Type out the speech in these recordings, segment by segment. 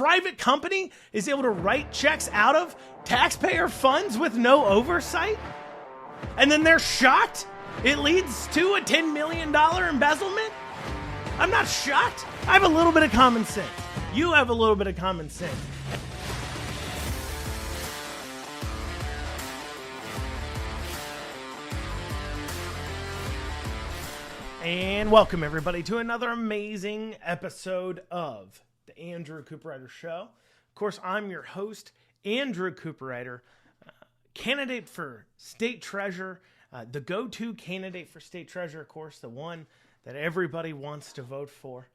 private company is able to write checks out of taxpayer funds with no oversight? And then they're shocked it leads to a $10 million embezzlement? I'm not shocked. I have a little bit of common sense. You have a little bit of common sense. And welcome everybody to another amazing episode of the Andrew Cooperrider Show. Of course, I'm your host, Andrew Cooperrider, candidate for state treasurer, the go-to candidate for state treasurer, of course, the one that everybody wants to vote for.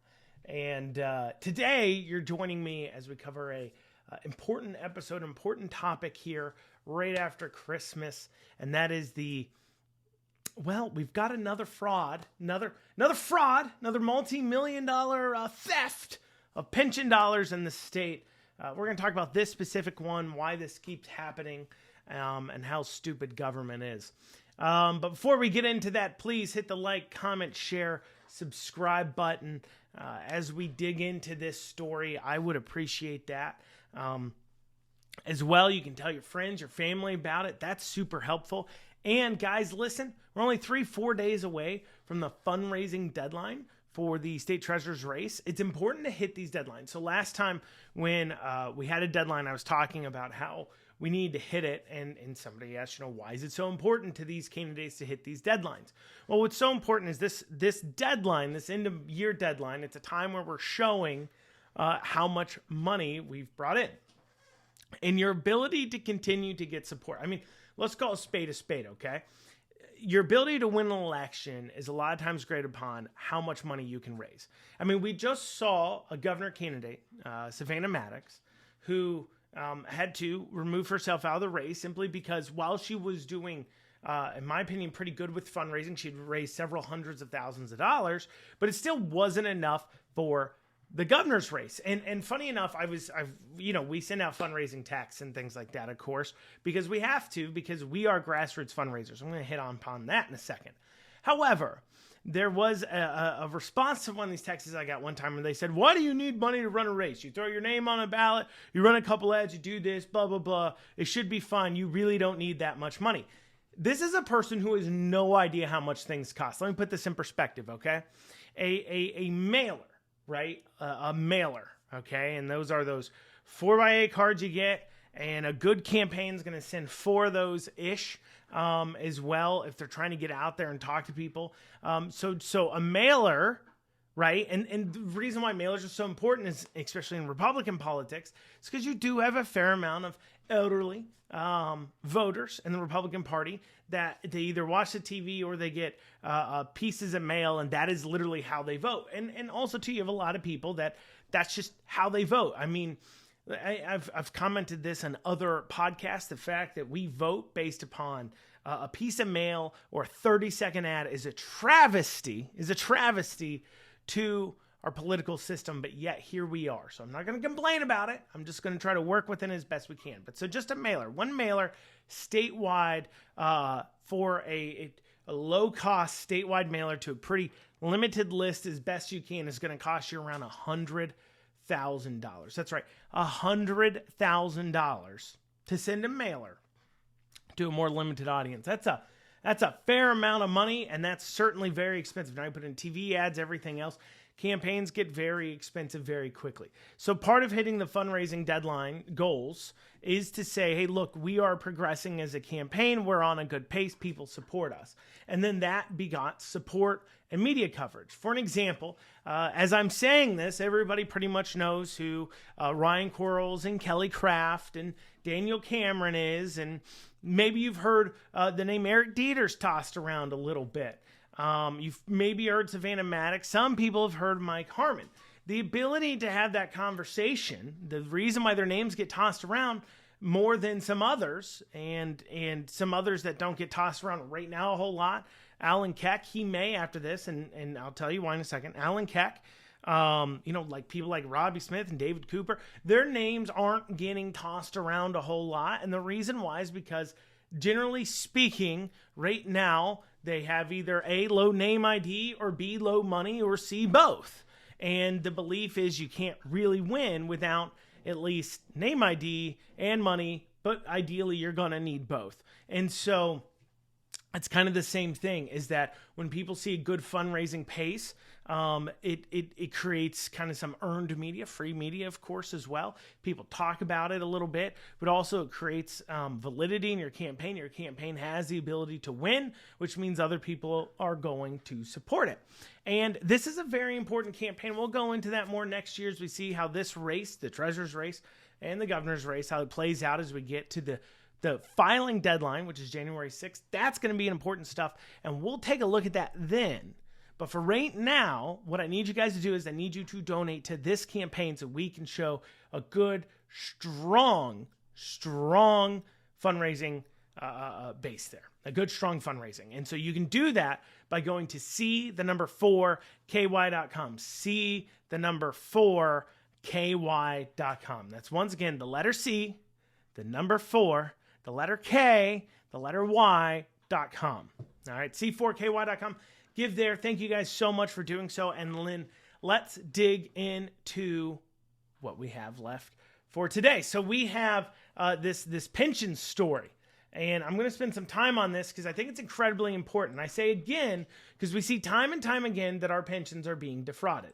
And today you're joining me as we cover a important episode, important topic here right after Christmas, and that is we've got another fraud, another multi-million dollar theft of pension dollars in the state. We're going to talk about this specific one, why this keeps happening, and how stupid government is. But before we get into that, please hit the like, comment, share, subscribe button. As we dig into this story, I would appreciate that. As well, you can tell your friends, your family about it. That's super helpful. And guys, listen, we're only 3-4 days away from the fundraising deadline for the state treasurer's race. It's important to hit these deadlines. So last time when we had a deadline, I was talking about how we need to hit it. And somebody asked, why is it so important to these candidates to hit these deadlines? Well, what's so important is this deadline, this end of year deadline. It's a time where we're showing how much money we've brought in and your ability to continue to get support. I mean, let's call a spade, okay? Your ability to win an election is a lot of times graded upon how much money you can raise. I mean, we just saw a governor candidate, Savannah Maddox, who had to remove herself out of the race simply because while she was doing, in my opinion, pretty good with fundraising, she'd raised several hundreds of thousands of dollars, but it still wasn't enough for the governor's race. And funny enough, we send out fundraising texts and things like that, of course, because we have to, because we are grassroots fundraisers. I'm going to hit upon that in a second. However, there was a response to one of these texts I got one time where they said, why do you need money to run a race? You throw your name on a ballot, you run a couple ads, you do this, blah, blah, blah. It should be fine. You really don't need that much money. This is a person who has no idea how much things cost. Let me put this in perspective, okay? A mailer. Right? A mailer. Okay. And those are those 4x8 cards you get. And a good campaign is going to send 4 of those ish as well if they're trying to get out there and talk to people. So a mailer, right? And the reason why mailers are so important is, especially in Republican politics, is because you do have a fair amount of elderly voters in the Republican Party that they either watch the TV or they get pieces of mail, and that is literally how they vote. And also, too, you have a lot of people that's just how they vote. I mean, I've commented this on other podcasts. The fact that we vote based upon a piece of mail or a 30-second ad is a travesty to our political system, but yet here we are. So I'm not going to complain about it. I'm just going to try to work within it as best we can. But so just a mailer, one mailer statewide for a low-cost statewide mailer to a pretty limited list as best you can is going to cost you around $100,000. That's right, $100,000 to send a mailer to a more limited audience. That's a fair amount of money, and that's certainly very expensive. Now you put in TV ads, everything else. Campaigns get very expensive very quickly. So part of hitting the fundraising deadline goals is to say, hey, look, we are progressing as a campaign. We're on a good pace. People support us. And then that begot support and media coverage. For an example, as I'm saying this, everybody pretty much knows who Ryan Quarles and Kelly Craft and Daniel Cameron is. And maybe you've heard the name Eric Dieters tossed around a little bit. You've maybe heard Savannah Maddox. Some people have heard Mike Harmon. The ability to have that conversation, the reason why their names get tossed around more than some others, and some others that don't get tossed around right now a whole lot. Alan Keck, he may after this, and I'll tell you why in a second. Alan Keck, like people like Robbie Smith and David Cooper, their names aren't getting tossed around a whole lot. And the reason why is because generally speaking, right now, they have either A, low name ID, or B, low money, or C, both. And the belief is you can't really win without at least name ID and money, but ideally you're going to need both. And so it's kind of the same thing, is that when people see a good fundraising pace, it creates kind of some earned media, free media, of course, as well. People talk about it a little bit, but also it creates validity in your campaign. Your campaign has the ability to win, which means other people are going to support it. And this is a very important campaign. We'll go into that more next year as we see how this race, the treasurer's race and the governor's race, how it plays out as we get to the filing deadline, which is January 6th. That's going to be important stuff, and we'll take a look at that then. But for right now, what I need you guys to do is I need you to donate to this campaign so we can show a good, strong fundraising base there. A good, strong fundraising. And so you can do that by going to C4KY.com. C4KY.com. That's once again the letter C, the number 4, the letter K, the letter Y.com. All right, C4KY.com. Give there. Thank you guys so much for doing so. And Lynn, let's dig into what we have left for today. So we have this pension story. And I'm going to spend some time on this because I think it's incredibly important. I say again because we see time and time again that our pensions are being defrauded.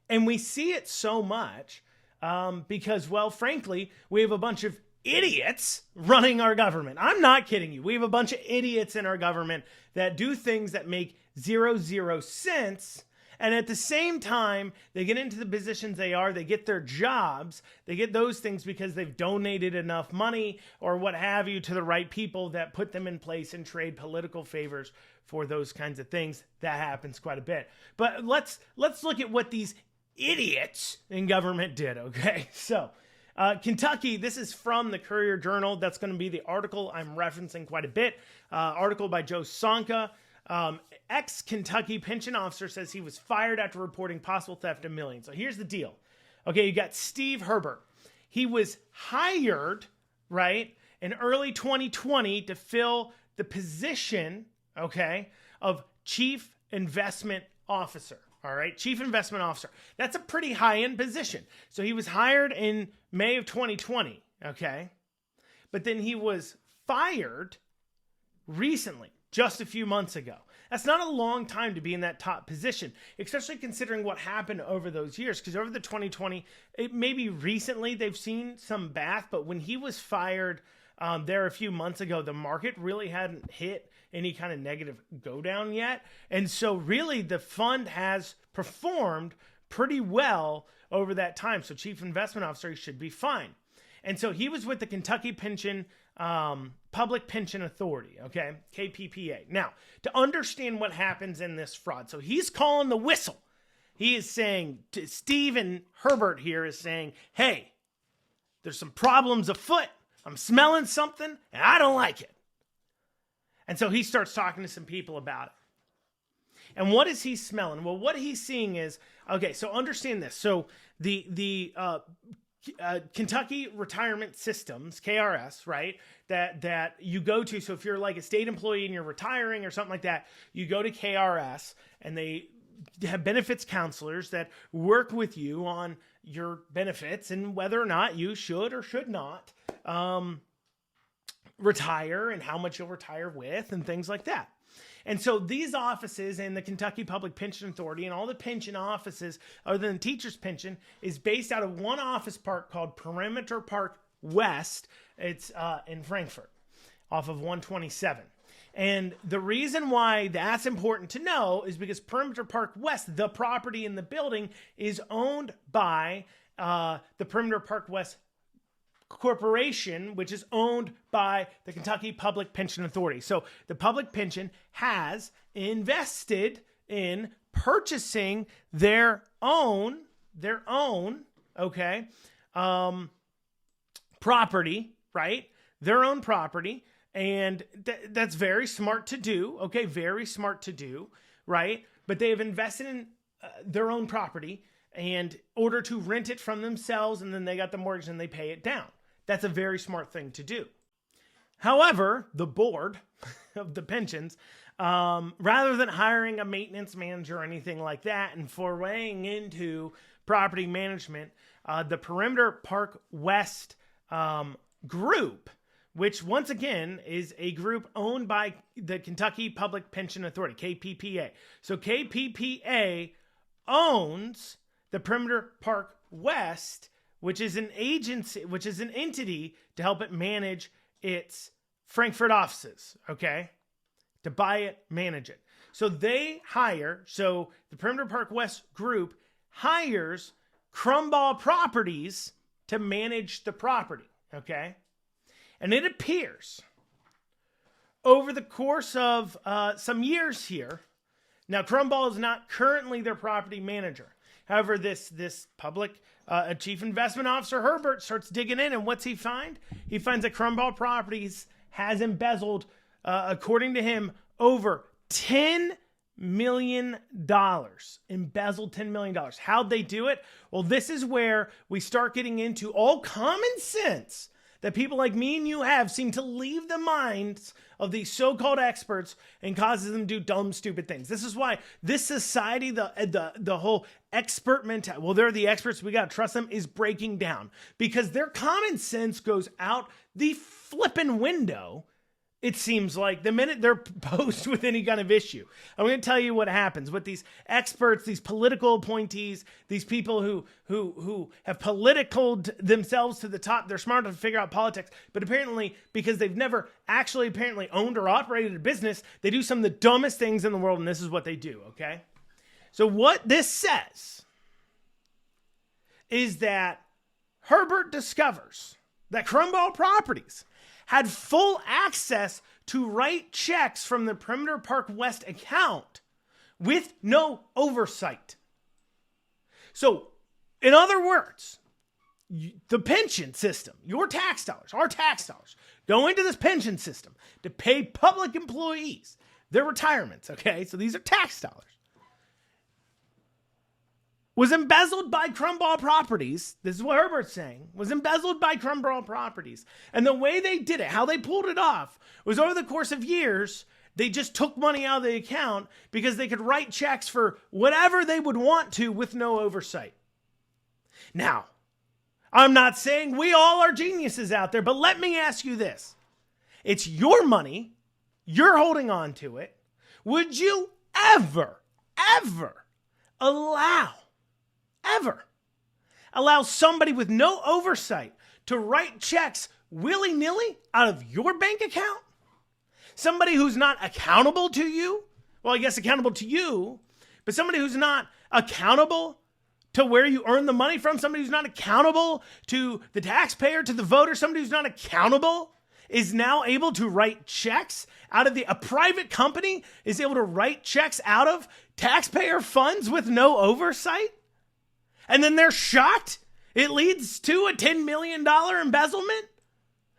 And we see it so much because, well, frankly, we have a bunch of idiots running our government. I'm not kidding you. We have a bunch of idiots in our government that do things that make zero sense. And at the same time, they get into the positions they get their jobs, they get those things because they've donated enough money or what have you to the right people that put them in place and trade political favors for those kinds of things. That happens quite a bit. But let's look at what these idiots in government did, okay? So, Kentucky, this is from the Courier-Journal. That's going to be the article I'm referencing quite a bit. Article by Joe Sonka. Ex-Kentucky pension officer says he was fired after reporting possible theft of millions. So here's the deal. Okay, you got Steve Herbert. He was hired, right, in early 2020 to fill the position, okay, of chief investment officer. All right, chief investment officer. That's a pretty high-end position. So he was hired in May of 2020, okay? But then he was fired recently, just a few months ago. That's not a long time to be in that top position, especially considering what happened over those years. Because over the 2020, maybe recently they've seen some bath, but when he was fired there a few months ago, the market really hadn't hit any kind of negative go down yet. And so really the fund has performed pretty well over that time. So chief investment officer, he should be fine. And so he was with the Kentucky Public Pension Authority, okay, KPPA. Now, to understand what happens in this fraud, so he's calling the whistle. He is saying, Stephen Herbert here is saying, hey, there's some problems afoot. I'm smelling something, and I don't like it. And so he starts talking to some people about it. And what is he smelling? Well, what he's seeing is, okay, so understand this. So the Kentucky Retirement Systems, KRS, right, that you go to. So if you're like a state employee and you're retiring or something like that, you go to KRS and they have benefits counselors that work with you on your benefits and whether or not you should or should not retire and how much you'll retire with and things like that. And so these offices and the Kentucky Public Pension Authority and all the pension offices other than teacher's pension is based out of one office park called Perimeter Park West. It's in Frankfort off of 127. And the reason why that's important to know is because Perimeter Park West, the property in the building, is owned by the Perimeter Park West Corporation, which is owned by the Kentucky Public Pension Authority. So the public pension has invested in purchasing their own, okay, property, right? Their own property. And that's very smart to do, okay? Very smart to do, right? But they have invested in their own property and order to rent it from themselves, and then they got the mortgage and they pay it down. That's a very smart thing to do. However, the board of the pensions, rather than hiring a maintenance manager or anything like that and foraying into property management, the Perimeter Park West group, which once again is a group owned by the Kentucky Public Pension Authority, KPPA. So KPPA owns the Perimeter Park West, which is an agency, which is an entity to help it manage its Frankfurt offices, okay? To buy it, manage it. So the Perimeter Park West group hires Crumball Properties to manage the property, okay? And it appears over the course of some years here, now Crumball is not currently their property manager. However, this public chief investment officer, Herbert, starts digging in, and what's he find? He finds that Crumball Properties has embezzled, according to him, over $10 million. Embezzled $10 million. How'd they do it? Well, this is where we start getting into all common sense that people like me and you have seem to leave the minds of these so-called experts and causes them to do dumb, stupid things. This is why this society, the whole expert mentality, well, they're the experts, we got to trust them, is breaking down because their common sense goes out the flipping window. It seems like the minute they're posed with any kind of issue. I'm going to tell you what happens with these experts, these political appointees, these people who have politicaled themselves to the top. They're smart enough to figure out politics, but apparently because they've never actually apparently owned or operated a business, they do some of the dumbest things in the world, and this is what they do, okay? So what this says is that Herbert discovers that Crumball Properties had full access to write checks from the Perimeter Park West account with no oversight. So, in other words, the pension system, your tax dollars, our tax dollars, go into this pension system to pay public employees their retirements, okay? So these are tax dollars. Was embezzled by Crumball Properties. This is what Herbert's saying. Was embezzled by Crumball Properties. And the way they did it, how they pulled it off, was over the course of years, they just took money out of the account because they could write checks for whatever they would want to with no oversight. Now, I'm not saying we all are geniuses out there, but let me ask you this. It's your money. You're holding on to it. Would you ever allow somebody with no oversight to write checks willy-nilly out of your bank account? Somebody who's not accountable to you? Well, I guess accountable to you, but somebody who's not accountable to where you earn the money from, somebody who's not accountable to the taxpayer, to the voter, somebody who's not accountable is now able to write checks out of a private company is able to write checks out of taxpayer funds with no oversight? And then they're shocked it leads to a $10 million embezzlement?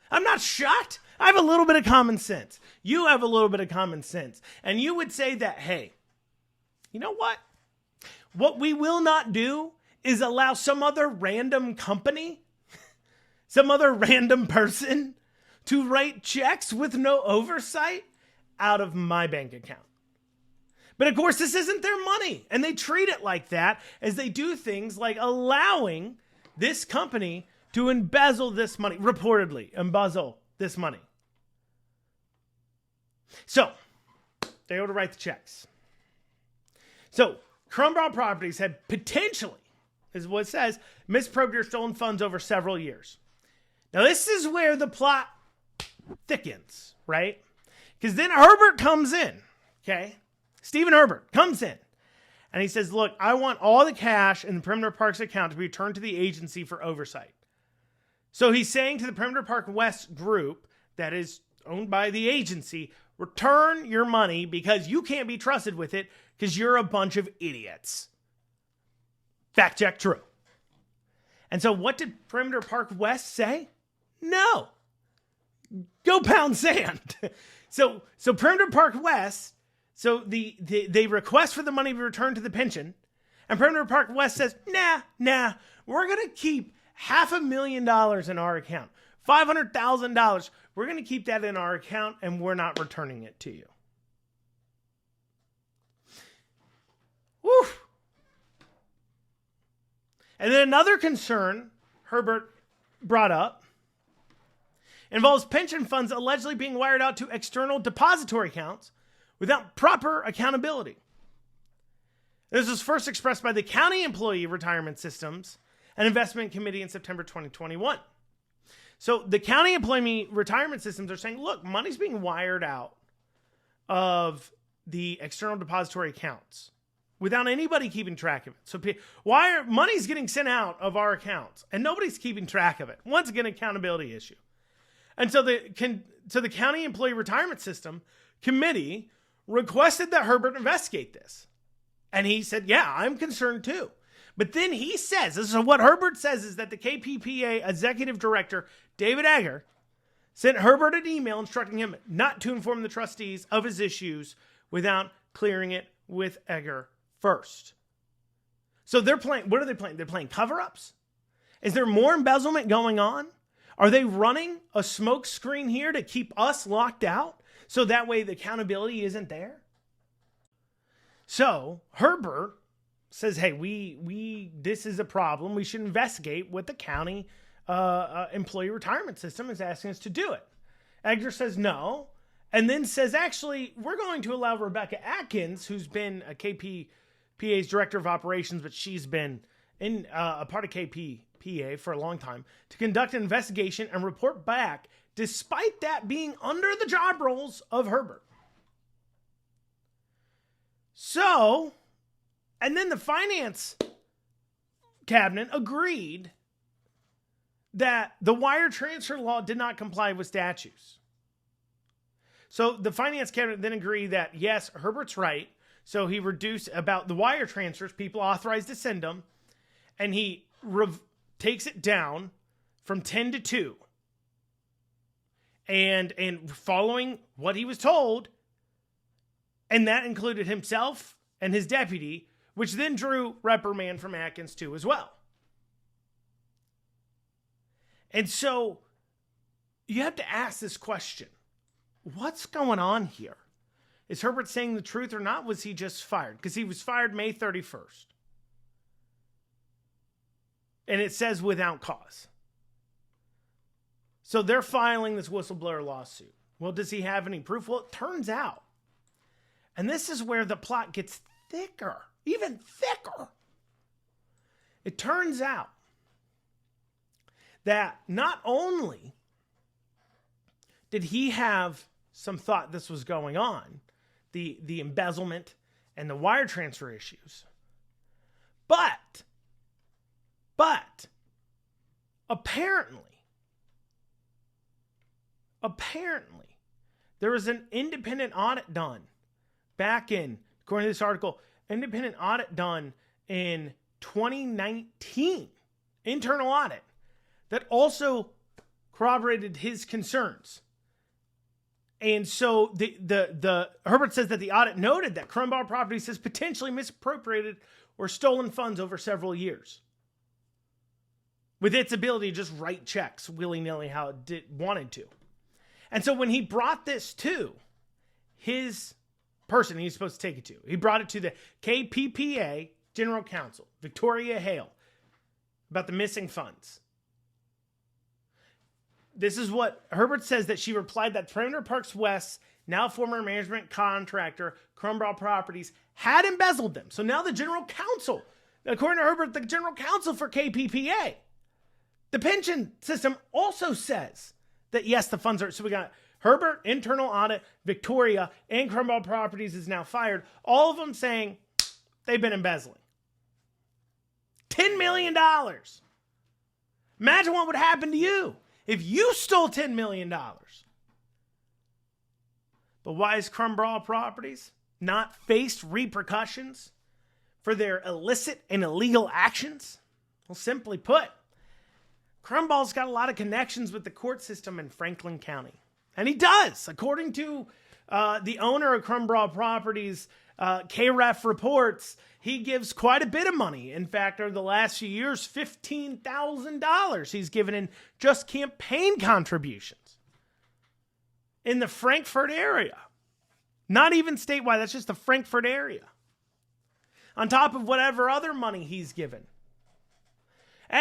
I'm not shocked. I have a little bit of common sense. You have a little bit of common sense. And you would say that, hey, you know what? What we will not do is allow some other random company, some other random person to write checks with no oversight out of my bank account. But of course, this isn't their money. And they treat it like that as they do things like allowing this company to embezzle this money, reportedly embezzle this money. So, they're able to write the checks. So, Crumball Properties had potentially, is what it says, misappropriated or stolen funds over several years. Now, this is where the plot thickens, right? Because then Herbert comes in, okay? Stephen Herbert comes in and he says, look, I want all the cash in the Perimeter Park's account to be returned to the agency for oversight. So he's saying to the Perimeter Park West group that is owned by the agency, return your money because you can't be trusted with it because you're a bunch of idiots. Fact check, true. And so what did Perimeter Park West say? No. Go pound sand. So Perimeter Park West, so they request for the money to be returned to the pension, and Perimeter Park West says, nah, we're going to keep $500,000 in our account. $500,000, we're going to keep that in our account, and we're not returning it to you. Woo! And then another concern Herbert brought up involves pension funds allegedly being wired out to external depository accounts without proper accountability. This was first expressed by the County Employee Retirement Systems and Investment Committee in September 2021. So the County Employee Retirement Systems are saying, look, money's being wired out of the external depository accounts without anybody keeping track of it. So money's getting sent out of our accounts and nobody's keeping track of it. Once again, accountability issue. And so the County Employee Retirement System Committee requested that Herbert investigate this. And he said, yeah, I'm concerned too. But then he says, this is what Herbert says, is that the KPPA Executive Director, David Egger, sent Herbert an email instructing him not to inform the trustees of his issues without clearing it with Egger first. So they're playing, what are they playing? They're playing cover-ups? Is there more embezzlement going on? Are they running a smoke screen here to keep us locked out so that way the accountability isn't there? So Herbert says, hey, this is a problem. We should investigate what the county employee retirement system is asking us to do it. Egger says no, and then says, actually, we're going to allow Rebecca Atkins, who's been a KPPA's director of operations, but she's been in a part of KPPA for a long time, to conduct an investigation and report back, despite that being under the job roles of Herbert. So, and then the finance cabinet agreed that the wire transfer law did not comply with statutes. So the finance cabinet then agreed that, yes, Herbert's right. So he reduced about the wire transfers, people authorized to send them, and he takes it down from 10 to 2. And following what he was told, and that included himself and his deputy, which then drew reprimand from Atkins too as well. And so you have to ask this question. What's going on here? Is Herbert saying the truth or not? Was he just fired? Because he was fired May 31st. And it says without cause. So they're filing this whistleblower lawsuit. Well, does he have any proof? Well, it turns out, and this is where the plot gets thicker, even thicker. It turns out that not only did he have some thought this was going on, the embezzlement and the wire transfer issues, but apparently, there was an independent audit done back in, according to this article, independent audit done in 2019, internal audit, that also corroborated his concerns. And so the Herbert says that the audit noted that Crumball Properties has potentially misappropriated or stolen funds over several years, with its ability to just write checks willy-nilly how it wanted to. And so when he brought this to his person he's supposed to take it to, he brought it to the KPPA General Counsel, Victoria Hale, about the missing funds. This is what Herbert says, that she replied that Perimeter Parks West, now former management contractor, Crumball Properties, had embezzled them. So now the general counsel, according to Herbert, the general counsel for KPPA, the pension system also says that, yes, the funds are. So we got Herbert, internal audit, Victoria, and Crumball Properties is now fired. All of them saying they've been embezzling. $10 million. Imagine what would happen to you if you stole $10 million. But why is Crumball Properties not faced repercussions for their illicit and illegal actions? Well, simply put, Crumball's got a lot of connections with the court system in Franklin County. And he does. According to the owner of Crumball Properties, KREF reports, he gives quite a bit of money. In fact, over the last few years, $15,000 he's given in just campaign contributions in the Frankfurt area. Not even statewide, that's just the Frankfurt area. On top of whatever other money he's given.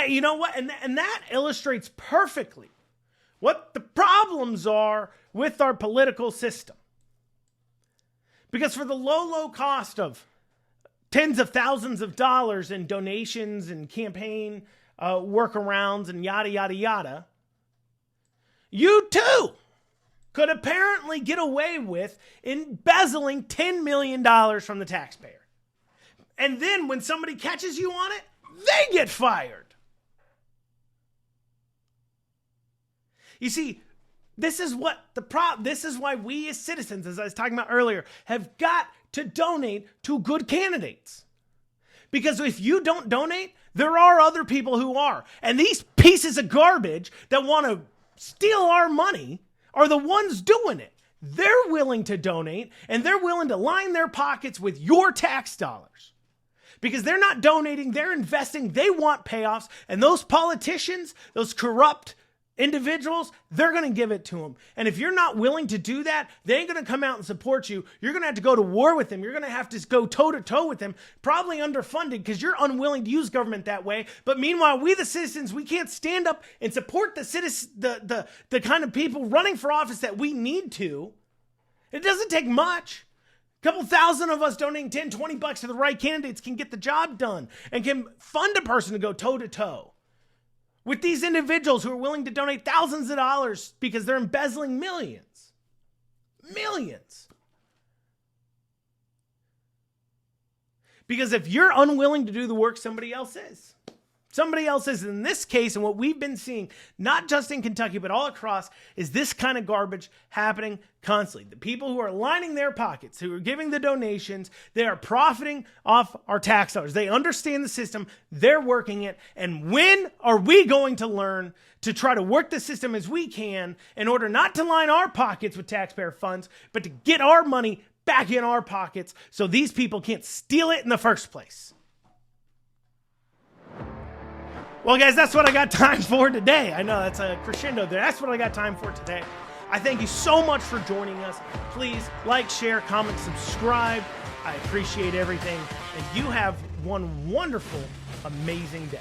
You know what? And that illustrates perfectly what the problems are with our political system. Because for the low cost of tens of thousands of dollars in donations and campaign workarounds and yada, yada, yada, you too could apparently get away with embezzling $10 million from the taxpayer. And then when somebody catches you on it, they get fired. You see, this is why we as citizens, as I was talking about earlier, have got to donate to good candidates. Because if you don't donate, there are other people who are. And these pieces of garbage that want to steal our money are the ones doing it. They're willing to donate, and they're willing to line their pockets with your tax dollars. Because they're not donating, they're investing, they want payoffs, and those politicians, those corrupt individuals, they're going to give it to them. And if you're not willing to do that, they ain't going to come out and support you. You're going to have to go to war with them. You're going to have to go toe-to-toe with them, probably underfunded because you're unwilling to use government that way. But meanwhile, we the citizens, we can't stand up and support the kind of people running for office that we need to. It doesn't take much. A couple thousand of us donating $10, $20 to the right candidates can get the job done and can fund a person to go toe-to-toe with these individuals who are willing to donate thousands of dollars because they're embezzling millions. Millions. Because if you're unwilling to do the work, somebody else is. Somebody else is. In this case, and what we've been seeing, not just in Kentucky, but all across, is this kind of garbage happening constantly. The people who are lining their pockets, who are giving the donations, they are profiting off our tax dollars. They understand the system. They're working it. And when are we going to learn to try to work the system as we can in order not to line our pockets with taxpayer funds, but to get our money back in our pockets so these people can't steal it in the first place? Well, guys, that's what I got time for today. I know that's a crescendo there. That's what I got time for today. I thank you so much for joining us. Please like, share, comment, subscribe. I appreciate everything. And you have one wonderful, amazing day.